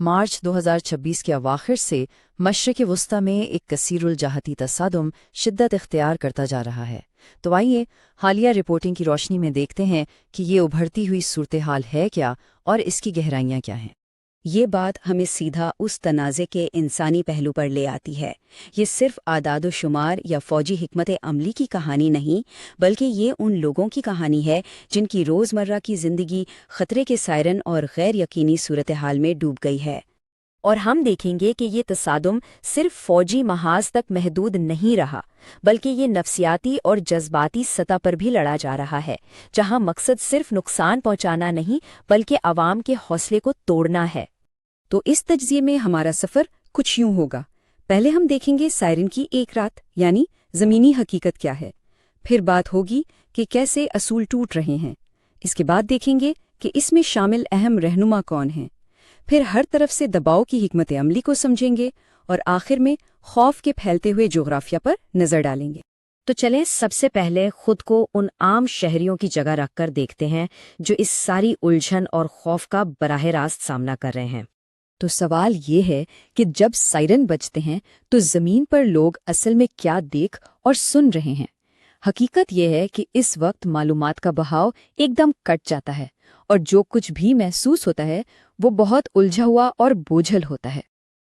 मार्च 2026 के अवाखिर से मशरिक़ वस्ती में एक कसीरुल जहती तसादुम शिद्दत इख्तियार करता जा रहा है। तो आइए हालिया रिपोर्टिंग की रोशनी में देखते हैं कि ये उभरती हुई सूरत हाल है क्या और इसकी गहराइयाँ क्या हैं। ये बात हमें सीधा उस तनाज़े के इंसानी पहलू पर ले आती है। ये सिर्फ आदाद शुमार या फ़ौजी हिकमत अमली की कहानी नहीं, बल्कि ये उन लोगों की कहानी है जिनकी रोज़मर्रा की ज़िंदगी ख़तरे के सायरन और गैर यकीनी सूरत हाल में डूब गई है। और हम देखेंगे कि ये तसादुम सिर्फ फ़ौजी महाज तक महदूद नहीं रहा, बल्कि ये नफ्सियाती और जज्बाती सतह पर भी लड़ा जा रहा है, जहाँ मकसद सिर्फ नुकसान पहुँचाना नहीं बल्कि आवाम के हौसले को तोड़ना है। तो इस तज्ज़िये में हमारा सफ़र कुछ यूं होगा। पहले हम देखेंगे सायरन की एक रात, यानी ज़मीनी हकीकत क्या है। फिर बात होगी कि कैसे असूल टूट रहे हैं। इसके बाद देखेंगे कि इसमें शामिल अहम रहनुमा कौन हैं। फिर हर तरफ से दबाव की हिकमत अमली को समझेंगे और आखिर में खौफ के फैलते हुए जोग्राफिया पर नज़र डालेंगे। तो चलें सबसे पहले खुद को उन आम शहरियों की जगह रखकर देखते हैं जो इस सारी उलझन और खौफ का बराह रास्त सामना कर रहे हैं। तो सवाल ये है कि जब सायरन बजते हैं तो ज़मीन पर लोग असल में क्या देख और सुन रहे हैं। हकीकत ये है कि इस वक्त मालूमात का बहाव एकदम कट जाता है और जो कुछ भी महसूस होता है वो बहुत उलझा हुआ और बोझल होता है।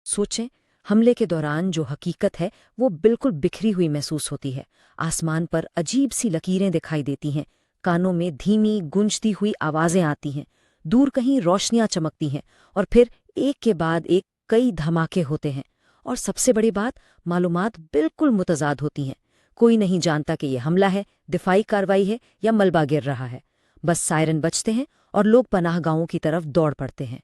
सोचें, हमले के दौरान जो हकीकत है वो बिल्कुल बिखरी हुई महसूस होती है। आसमान पर अजीब सी लकीरें दिखाई देती हैं, कानों में धीमी गूंजती हुई आवाज़ें आती हैं, दूर कहीं रोशनियां चमकती हैं और फिर एक के बाद एक कई धमाके होते हैं। और सबसे बड़ी बात, मालूमात बिल्कुल मुतज़ाद होती हैं। कोई नहीं जानता कि यह हमला है, दिफाई कार्रवाई है या मलबा गिर रहा है। बस सायरन बजते हैं और लोग पनाहगाहों की तरफ दौड़ पड़ते हैं।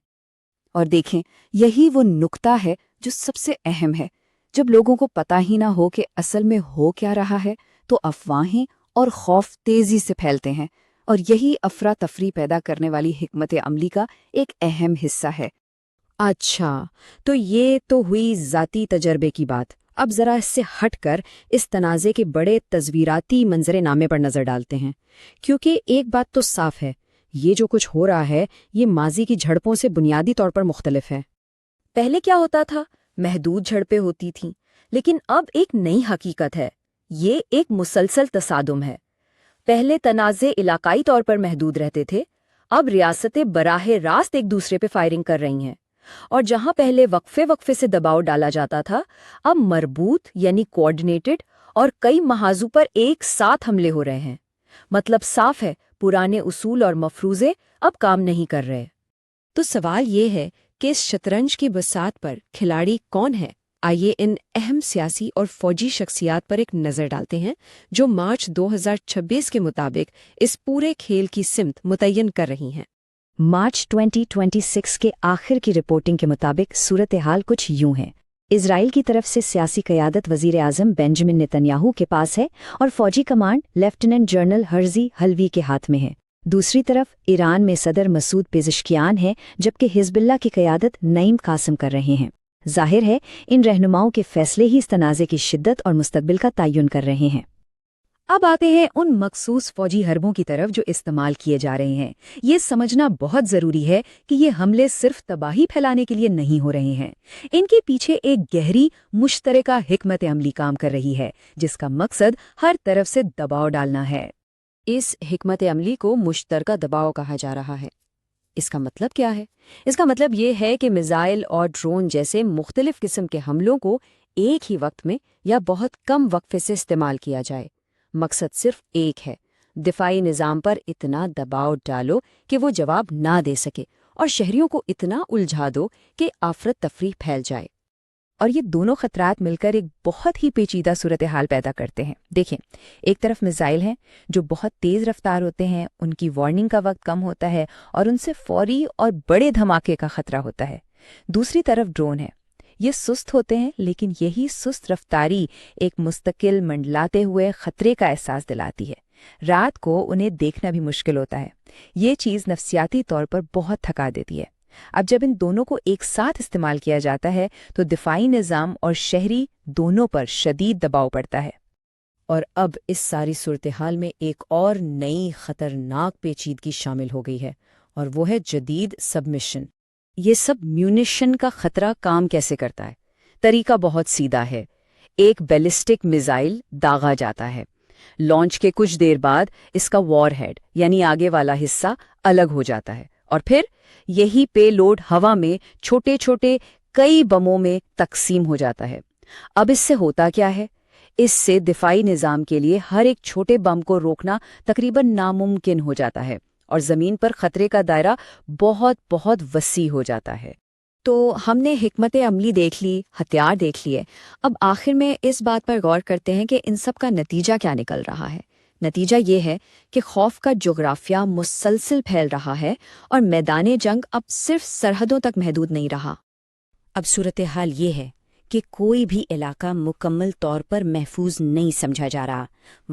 और देखें, यही वो नुक्ता है जो सबसे अहम है। जब लोगों को पता ही ना हो कि असल में हो क्या रहा है, तो अफवाहें और खौफ तेजी से फैलते हैं और यही अफरा तफरी पैदा करने वाली हिकमत अमली का एक अहम हिस्सा है। अच्छा, तो ये तो हुई ज़ाती तजर्बे की बात। अब ज़रा इससे हटकर इस तनाज़े के बड़े तस्वीराती मंजरे नामे पर नज़र डालते हैं, क्योंकि एक बात तो साफ है, ये जो कुछ हो रहा है ये माजी की झड़पों से बुनियादी तौर पर मुख्तलिफ है। पहले क्या होता था? महदूद झड़पें होती थीं, लेकिन अब एक नई हकीकत है। ये एक मुसलसल तसादुम है। पहले तनाज़े इलाकाई तौर पर महदूद रहते थे, अब रियासतें बराह रास्त एक दूसरे पे फायरिंग कर रही हैं। और जहां पहले वक्फे वक्फे से दबाव डाला जाता था, अब मरबूत यानी कोऑर्डिनेटेड और कई महाजों पर एक साथ हमले हो रहे हैं। मतलब साफ है, पुराने उसूल और मफरूज़े अब काम नहीं कर रहे। तो सवाल ये है कि इस शतरंज की बसात पर खिलाड़ी कौन है? आइए इन अहम सियासी और फौजी शख्सियात पर एक नज़र डालते हैं जो मार्च 2026 के मुताबिक इस पूरे खेल की सिमत मुतय्यन कर रही हैं। मार्च 2026 के आखिर की रिपोर्टिंग के मुताबिक सूरत हाल कुछ यूं है। इजराइल की तरफ से सियासी क़यादत वज़ीर आज़म बेंजामिन नेतन्याहू के पास है और फौजी कमांड लेफ्टिनेंट जनरल हर्जी हलवी के हाथ में है। दूसरी तरफ ईरान में सदर मसूद पेज़ेश्कियान है, जबकि हिज़्बुल्लाह की क़यादत नईम कासिम कर रहे हैं। जाहिर है इन रहनुमाओं के फैसले ही इस तनाज़े की शिद्दत और मुस्तकबिल का तयन कर रहे हैं। अब आते हैं उन मखसूस फौजी हरबों की तरफ जो इस्तेमाल किए जा रहे हैं। ये समझना बहुत ज़रूरी है कि ये हमले सिर्फ तबाही फैलाने के लिए नहीं हो रहे हैं। इनके पीछे एक गहरी मुश्तरका हिकमत अमली काम कर रही है, जिसका मकसद हर तरफ से दबाव डालना है। इस हिकमत अमली को मुश्तरका दबाव कहा जा रहा है। इसका मतलब क्या है? इसका मतलब ये है कि मिसाइल और ड्रोन जैसे मुख्तलिफ किस्म के हमलों को एक ही वक्त में या बहुत कम वक्फे से इस्तेमाल किया जाए। मकसद सिर्फ एक है, दिफाई निज़ाम पर इतना दबाव डालो कि वो जवाब ना दे सके और शहरियों को इतना उलझा दो कि आफरत तफरी फैल जाए। और ये दोनों खतरात मिलकर एक बहुत ही पेचीदा सूरत हाल पैदा करते हैं। देखें, एक तरफ मिसाइल हैं जो बहुत तेज़ रफ्तार होते हैं, उनकी वार्निंग का वक्त कम होता है और उनसे फौरी और बड़े धमाके का खतरा होता है। दूसरी तरफ ड्रोन है, ये सुस्त होते हैं, लेकिन यही सुस्त रफ्तारी एक मुस्तकिल मंडलाते हुए खतरे का एहसास दिलाती है। रात को उन्हें देखना भी मुश्किल होता है। ये चीज़ नफ्सियाती तौर पर बहुत थका देती है। अब जब इन दोनों को एक साथ इस्तेमाल किया जाता है तो दिफाई निज़ाम और शहरी दोनों पर शदीद दबाव पड़ता है। और अब इस सारी सूरत हाल में एक और नई खतरनाक पेचीदगी शामिल हो गई है, और वो है जदीद सबमिशन। یہ سب میونیشن کا خطرہ کام کیسے کرتا ہے؟ طریقہ بہت سیدھا ہے۔ ایک بیلسٹک میزائل داغا جاتا ہے، لانچ کے کچھ دیر بعد اس کا وار ہیڈ یعنی آگے والا حصہ الگ ہو جاتا ہے، اور پھر یہی پے لوڈ ہوا میں چھوٹے چھوٹے کئی بموں میں تقسیم ہو جاتا ہے۔ اب اس سے ہوتا کیا ہے؟ اس سے دفاعی نظام کے لیے ہر ایک چھوٹے بم کو روکنا تقریباً ناممکن ہو جاتا ہے، اور زمین پر خطرے کا دائرہ بہت بہت وسیع ہو جاتا ہے۔ تو ہم نے حکمت عملی دیکھ لی، ہتھیار دیکھ لیے، اب آخر میں اس بات پر غور کرتے ہیں کہ ان سب کا نتیجہ کیا نکل رہا ہے۔ نتیجہ یہ ہے کہ خوف کا جغرافیہ مسلسل پھیل رہا ہے اور میدان جنگ اب صرف سرحدوں تک محدود نہیں رہا۔ اب صورتحال یہ ہے کہ کوئی بھی علاقہ مکمل طور پر محفوظ نہیں سمجھا جا رہا۔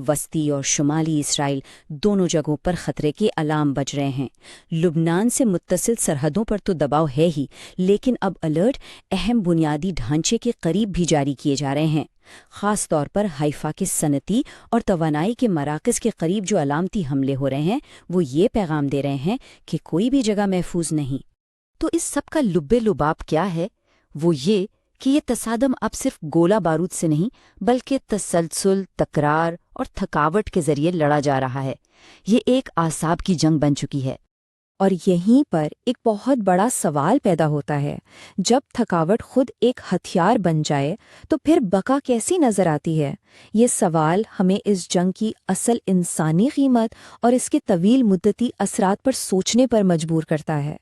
وسطی اور شمالی اسرائیل دونوں جگہوں پر خطرے کے الارم بج رہے ہیں۔ لبنان سے متصل سرحدوں پر تو دباؤ ہے ہی، لیکن اب الرٹ اہم بنیادی ڈھانچے کے قریب بھی جاری کیے جا رہے ہیں۔ خاص طور پر حیفا کے صنعتی اور توانائی کے مراکز کے قریب جو علامتی حملے ہو رہے ہیں وہ یہ پیغام دے رہے ہیں کہ کوئی بھی جگہ محفوظ نہیں۔ تو اس سب کا لب لباب کیا ہے؟ وہ یہ کہ یہ تصادم اب صرف گولہ بارود سے نہیں بلکہ تسلسل، تکرار اور تھکاوٹ کے ذریعے لڑا جا رہا ہے۔ یہ ایک اعصاب کی جنگ بن چکی ہے۔ اور یہیں پر ایک بہت بڑا سوال پیدا ہوتا ہے، جب تھکاوٹ خود ایک ہتھیار بن جائے تو پھر بقا کیسی نظر آتی ہے؟ یہ سوال ہمیں اس جنگ کی اصل انسانی قیمت اور اس کے طویل مدتی اثرات پر سوچنے پر مجبور کرتا ہے۔